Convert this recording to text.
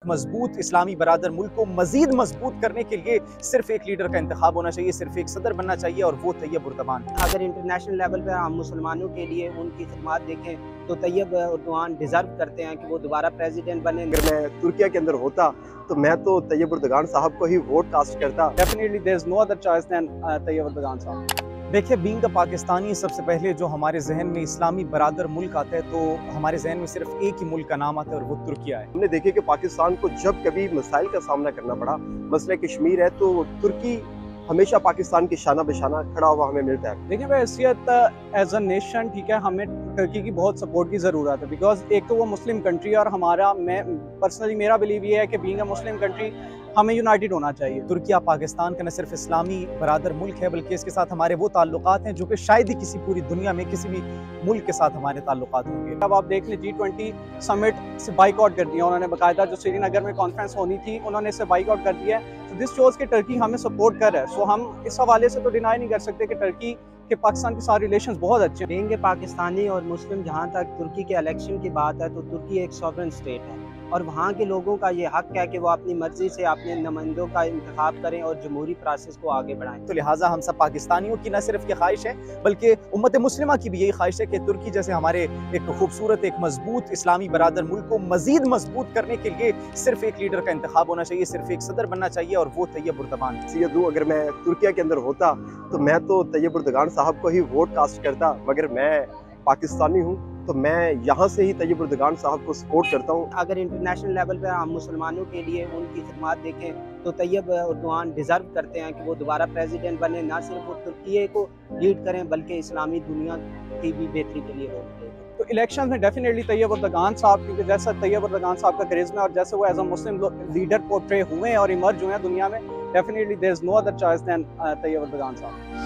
मजबूत इस्लामी बरादर मुल्क को मजीद मजबूत करने के लिए सिर्फ एक लीडर का इंतखाब होना चाहिए, सिर्फ एक सदर बनना चाहिए और वो तैयब उर्दवान। अगर इंटरनेशनल लेवल पर हम मुसलमानों के लिए उनकी खिदमत देखें तो तैयब उर्दवान डिजर्व करते हैं कि वो दोबारा प्रेसिडेंट बने। अगर मैं तुर्किया के अंदर होता तो मैं तो तैयब उर्दवान साहब को ही वोट कास्ट करता। Definitely there is no other choice than Tayyip Erdogan साहब। देखिए, बीइंग अ पाकिस्तानी, सबसे पहले जो हमारे जहन में इस्लामी बरादर मुल्क आता है तो हमारे जहन में सिर्फ एक ही मुल्क का नाम आता है और वो तुर्किया है। हमने देखे कि पाकिस्तान को जब कभी मसाइल का सामना करना पड़ा, मसला कश्मीर है, तो तुर्की हमेशा पाकिस्तान के शाना बेशाना खड़ा हुआ हमें मिलता है। देखिए हैसियत एज अ नेशन, ठीक है, हमें तुर्की की बहुत सपोर्ट की ज़रूरत है, बिकॉज एक तो वो मुस्लिम कंट्री है और मैं पर्सनली मेरा बिलीव ये है कि बीइंग अ मुस्लिम कंट्री हमें यूनाइटेड होना चाहिए। तुर्किया पाकिस्तान का न सिर्फ इस्लामी बरादर मुल्क है बल्कि इसके साथ हमारे वो ताल्लुकात हैं जो कि शायद ही किसी पूरी दुनिया में किसी भी मुल्क के साथ हमारे ताल्लुकात होंगे। अब आप देख लें G20 समिट से बाइकआउट कर दिया उन्होंने, बाकायदा जो श्रीनगर में कॉन्फ्रेंस होनी थी उन्होंने इसे बाइकआउट कर दिया है। तो दिस शोज कि टर्की हमें सपोर्ट कर रहा है। सो हम इस हवाले से तो डिनाई नहीं कर सकते कि टर्की के पाकिस्तान के साथ रिलेशंस बहुत अच्छे हैं। रहेंगे पाकिस्तानी और मुस्लिम, जहाँ तक तुर्की के इलेक्शन की बात है तो तुर्की एक सॉवरेन स्टेट है और वहाँ के लोगों का ये हक है कि वो अपनी मर्जी से अपने नुमाइंदों का इंतखाब करें और जमहूरी प्रोसेस को आगे बढ़ाएं। तो लिहाजा हम सब पाकिस्तानियों की न सिर्फ ये ख्वाहिश है बल्कि उम्मत मुस्लिमा की भी यही ख्वाहिश है कि तुर्की जैसे हमारे एक खूबसूरत, एक मजबूत इस्लामी बरादर मुल्क को मजीद मजबूत करने के लिए सिर्फ एक लीडर का इंतखाब होना चाहिए, सिर्फ एक सदर बनना चाहिए और वो तैयब उर्दवान। अगर मैं तुर्किया के अंदर होता तो मैं तो तैयब उर्दवान साहब को ही वोट कास्ट करता, मगर मैं पाकिस्तानी हूँ तो मैं यहाँ से ही तैयब उर्दवान साहब को सपोर्ट करता हूँ। अगर इंटरनेशनल लेवल पर हम मुसलमानों के लिए उनकी खिदमत देखें तो तैयब उर्दवान डिजर्व करते हैं कि वो दोबारा प्रेसिडेंट बने, ना सिर्फ वो तुर्की को लीड करें बल्कि इस्लामी दुनिया की भी बेहतरी के लिए रोल प्ले करें। तो इलेक्शन में डेफिनेटली तैयब उर्दवान साहब, क्योंकि जैसा तैयब उर्दवान साहब का करिश्मा और जैसे वो as a Muslim leader portray हुए हैं और इमर्ज हुए हैं दुनिया में, definitely there is no other choice than Tayyip Erdogan साहब।